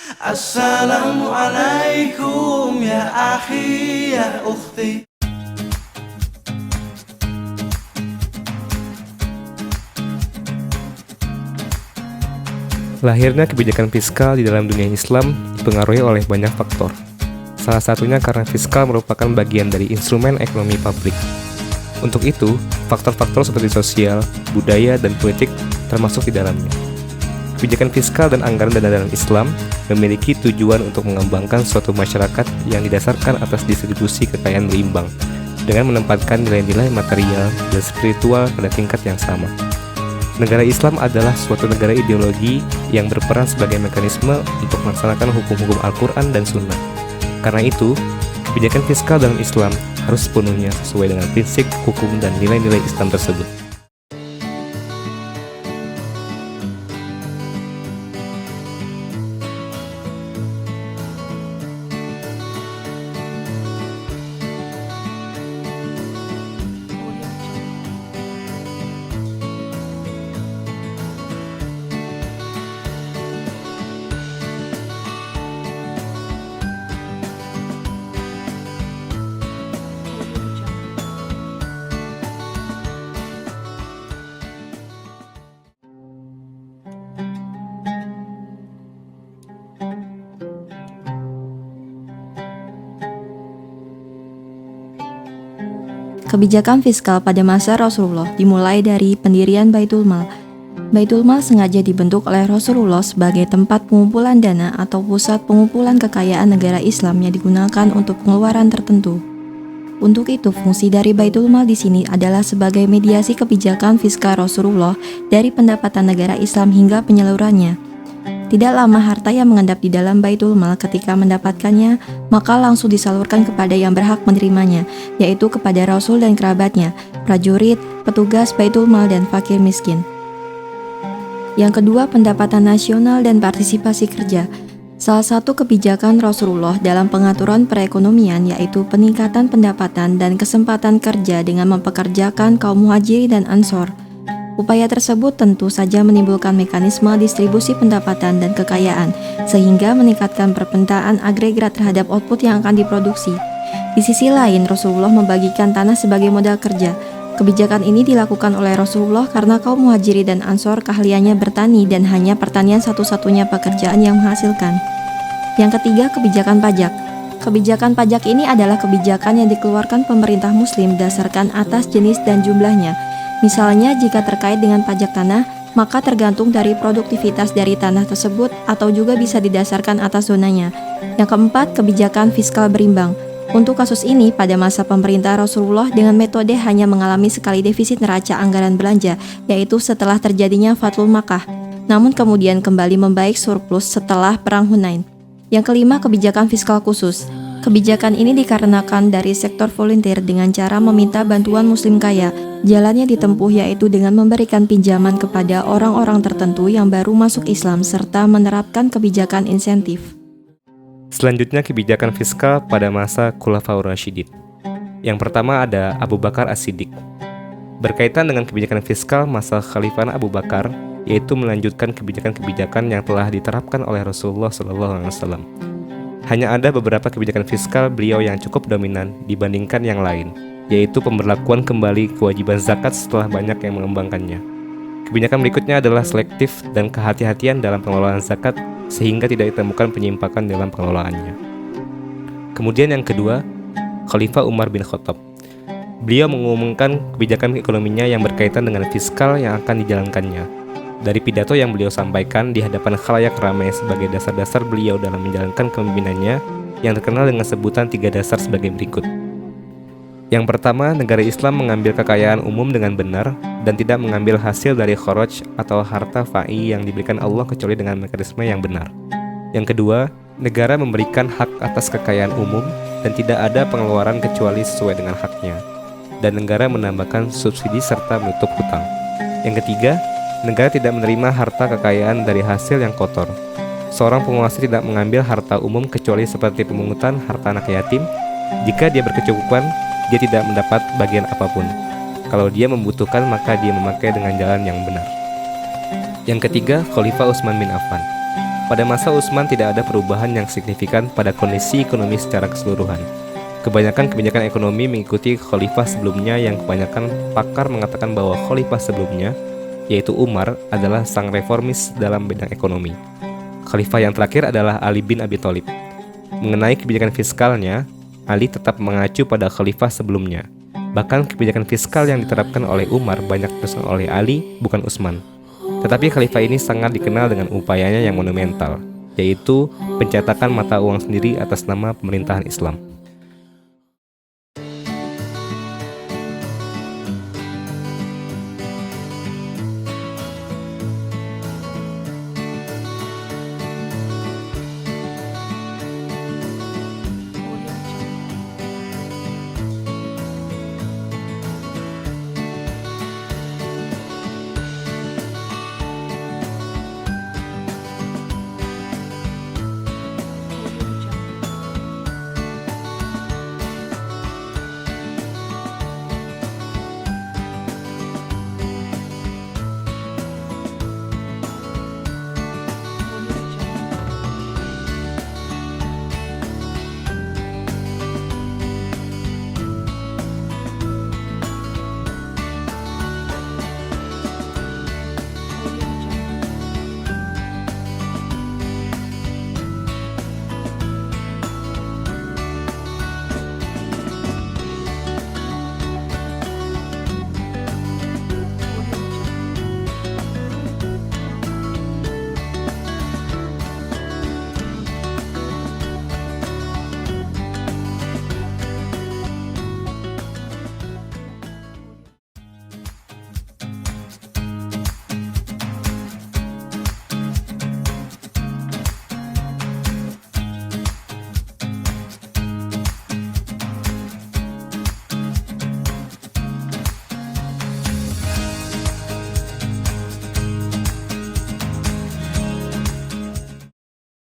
Assalamualaikum ya akhi ya ukhti. Lahirnya kebijakan fiskal di dalam dunia Islam dipengaruhi oleh banyak faktor. Salah satunya karena fiskal merupakan bagian dari instrumen ekonomi publik. Untuk itu, faktor-faktor seperti sosial, budaya, dan politik termasuk di dalamnya. Kebijakan fiskal dan anggaran dana dalam Islam memiliki tujuan untuk mengembangkan suatu masyarakat yang didasarkan atas distribusi kekayaan berimbang, dengan menempatkan nilai-nilai material dan spiritual pada tingkat yang sama. Negara Islam adalah suatu negara ideologi yang berperan sebagai mekanisme untuk melaksanakan hukum-hukum Al-Quran dan Sunnah. Karena itu, kebijakan fiskal dalam Islam harus sepenuhnya sesuai dengan prinsip, hukum, dan nilai-nilai Islam tersebut. Kebijakan fiskal pada masa Rasulullah dimulai dari pendirian Baitul Mal. Baitul Mal sengaja dibentuk oleh Rasulullah sebagai tempat pengumpulan dana atau pusat pengumpulan kekayaan negara Islam yang digunakan untuk pengeluaran tertentu. Untuk itu, fungsi dari Baitul Mal di sini adalah sebagai mediasi kebijakan fiskal Rasulullah dari pendapatan negara Islam hingga penyalurannya. Tidak lama harta yang mengendap di dalam Baitul Mal ketika mendapatkannya, maka langsung disalurkan kepada yang berhak menerimanya, yaitu kepada Rasul dan kerabatnya, prajurit, petugas Baitul Mal, dan fakir miskin. Yang kedua, pendapatan nasional dan partisipasi kerja. Salah satu kebijakan Rasulullah dalam pengaturan perekonomian yaitu peningkatan pendapatan dan kesempatan kerja dengan mempekerjakan kaum muhajirin dan ansor. Upaya tersebut tentu saja menimbulkan mekanisme distribusi pendapatan dan kekayaan, sehingga meningkatkan perpentaan agregat terhadap output yang akan diproduksi. Di sisi lain, Rasulullah membagikan tanah sebagai modal kerja. Kebijakan ini dilakukan oleh Rasulullah karena kaum muhajirin dan ansor keahliannya bertani dan hanya pertanian satu-satunya pekerjaan yang menghasilkan. Yang ketiga, kebijakan pajak. Kebijakan pajak ini adalah kebijakan yang dikeluarkan pemerintah muslim berdasarkan atas jenis dan jumlahnya. Misalnya, jika terkait dengan pajak tanah, maka tergantung dari produktivitas dari tanah tersebut atau juga bisa didasarkan atas zonanya. Yang keempat, kebijakan fiskal berimbang. Untuk kasus ini, pada masa pemerintah Rasulullah dengan metode hanya mengalami sekali defisit neraca anggaran belanja, yaitu setelah terjadinya Fathul Makkah. Namun kemudian kembali membaik surplus setelah Perang Hunain. Yang kelima, kebijakan fiskal khusus. Kebijakan ini dikarenakan dari sektor volunteer dengan cara meminta bantuan muslim kaya. Jalannya ditempuh yaitu dengan memberikan pinjaman kepada orang-orang tertentu yang baru masuk Islam serta menerapkan kebijakan insentif. Selanjutnya, kebijakan fiskal pada masa Khulafaur Rasyidin. Yang pertama ada Abu Bakar As-Siddiq. Berkaitan dengan kebijakan fiskal masa Khalifah Abu Bakar, yaitu melanjutkan kebijakan-kebijakan yang telah diterapkan oleh Rasulullah SAW. Hanya ada beberapa kebijakan fiskal beliau yang cukup dominan dibandingkan yang lain, yaitu pemberlakuan kembali kewajiban zakat setelah banyak yang mengembangkannya. Kebijakan berikutnya adalah selektif dan kehati-hatian dalam pengelolaan zakat sehingga tidak ditemukan penyimpangan dalam pengelolaannya. Kemudian yang kedua, Khalifah Umar bin Khattab. Beliau mengumumkan kebijakan ekonominya yang berkaitan dengan fiskal yang akan dijalankannya. Dari pidato yang beliau sampaikan di hadapan khalayak ramai sebagai dasar-dasar beliau dalam menjalankan kepemimpinannya yang terkenal dengan sebutan 3 dasar sebagai berikut. Yang pertama, negara Islam mengambil kekayaan umum dengan benar dan tidak mengambil hasil dari kharaj atau harta fa'i yang diberikan Allah kecuali dengan mekanisme yang benar. Yang kedua, negara memberikan hak atas kekayaan umum dan tidak ada pengeluaran kecuali sesuai dengan haknya. Dan negara menambahkan subsidi serta menutup hutang. Yang ketiga, negara tidak menerima harta kekayaan dari hasil yang kotor. Seorang penguasa tidak mengambil harta umum kecuali seperti pemungutan harta anak yatim. Jika dia berkecukupan, dia tidak mendapat bagian apapun. Kalau dia membutuhkan, maka dia memakai dengan jalan yang benar. Yang ketiga, Khalifah Utsman bin Affan. Pada masa Utsman tidak ada perubahan yang signifikan pada kondisi ekonomi secara keseluruhan. Kebanyakan kebijakan ekonomi mengikuti khalifah sebelumnya yang kebanyakan pakar mengatakan bahwa khalifah sebelumnya, yaitu Umar, adalah sang reformis dalam bidang ekonomi. Khalifah yang terakhir adalah Ali bin Abi Thalib. Mengenai kebijakan fiskalnya, Ali tetap mengacu pada khalifah sebelumnya. Bahkan kebijakan fiskal yang diterapkan oleh Umar banyak diteruskan oleh Ali, bukan Utsman. Tetapi khalifah ini sangat dikenal dengan upayanya yang monumental, yaitu pencetakan mata uang sendiri atas nama pemerintahan Islam.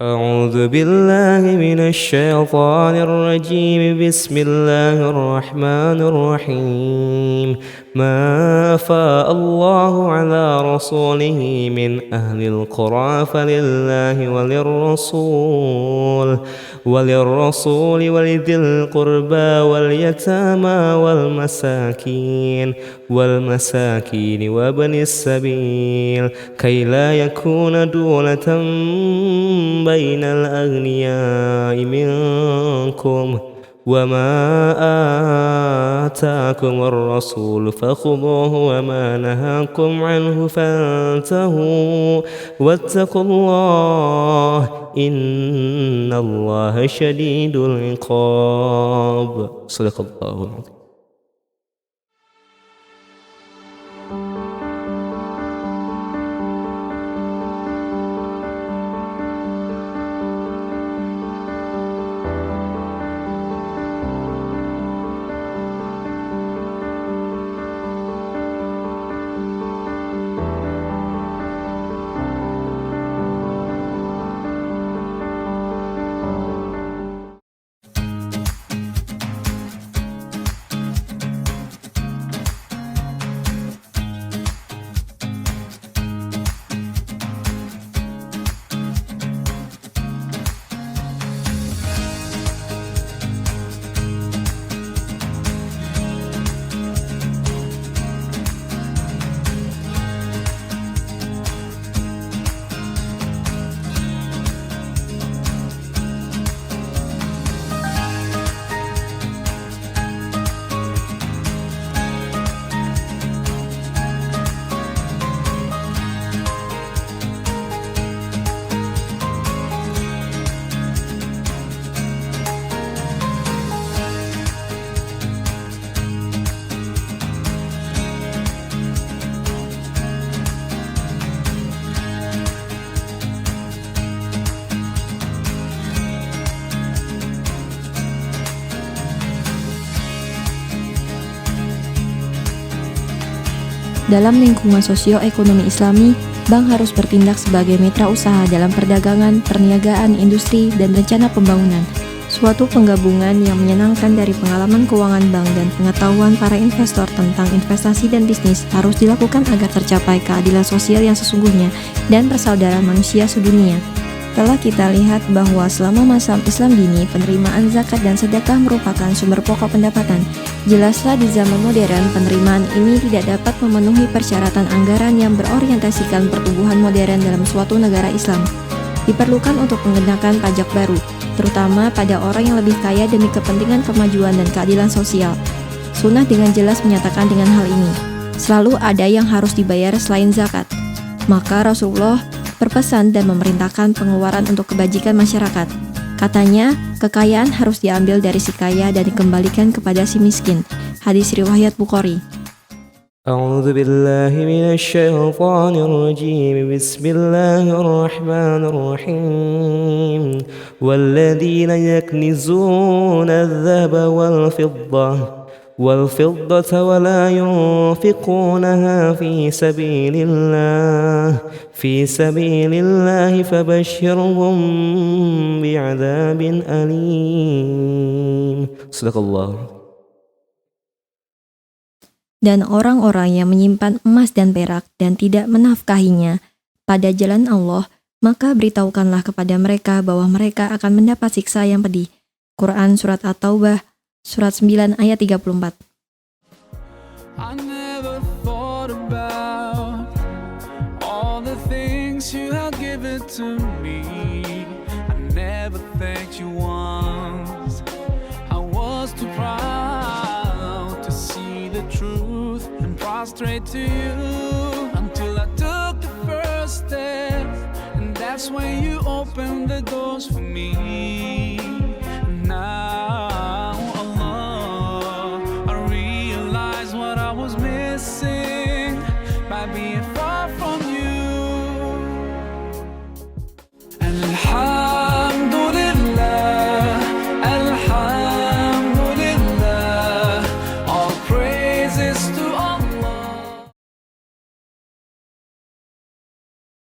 أعوذ بالله من الشيطان الرجيم بسم الله الرحمن الرحيم ما أفاء الله على رسوله من أهل القرى فلله وللرسول ولذي القربى واليتامى والمساكين وابن السبيل كي لا يكون دولة بين الأغنياء منكم وما آتاكم الرسول فخذوه وما نهاكم عنه فانتهوا واتقوا الله إن الله شديد العقاب صدق الله العظيم. Dalam lingkungan sosio-ekonomi Islami, bank harus bertindak sebagai mitra usaha dalam perdagangan, perniagaan, industri, dan rencana pembangunan. Suatu penggabungan yang menyenangkan dari pengalaman keuangan bank dan pengetahuan para investor tentang investasi dan bisnis harus dilakukan agar tercapai keadilan sosial yang sesungguhnya dan persaudaraan manusia sedunia. Telah kita lihat bahwa selama masa Islam dini, penerimaan zakat dan sedekah merupakan sumber pokok pendapatan. Jelaslah di zaman modern, penerimaan ini tidak dapat memenuhi persyaratan anggaran yang berorientasikan pertumbuhan modern dalam suatu negara Islam. Diperlukan untuk mengenakan pajak baru, terutama pada orang yang lebih kaya demi kepentingan kemajuan dan keadilan sosial. Sunnah dengan jelas menyatakan dengan hal ini, selalu ada yang harus dibayar selain zakat. Maka Rasulullah berpesan dan memerintahkan pengeluaran untuk kebajikan masyarakat. Katanya, kekayaan harus diambil dari si kaya dan dikembalikan kepada si miskin. Hadis riwayat Bukhari. أعوذ بالله من الشيطان الرجيم بسم الله الرحمن الرحيم والذين يكنزون الذهب والفضة ولا ينفقونها في سبيل الله فبشرهم بعذاب أليم صدق الله. Dan orang-orang yang menyimpan emas dan perak dan tidak menafkahinya pada jalan Allah, maka beritahukanlah kepada mereka bahwa mereka akan mendapat siksa yang pedih. Quran Surat At-Taubah, Surat 9 ayat 34. I never thought about all the things you have given to me. I never thanked you once. I was too proud to see the truth and prostrate to you until I took the first step, and that's when you opened the doors for me.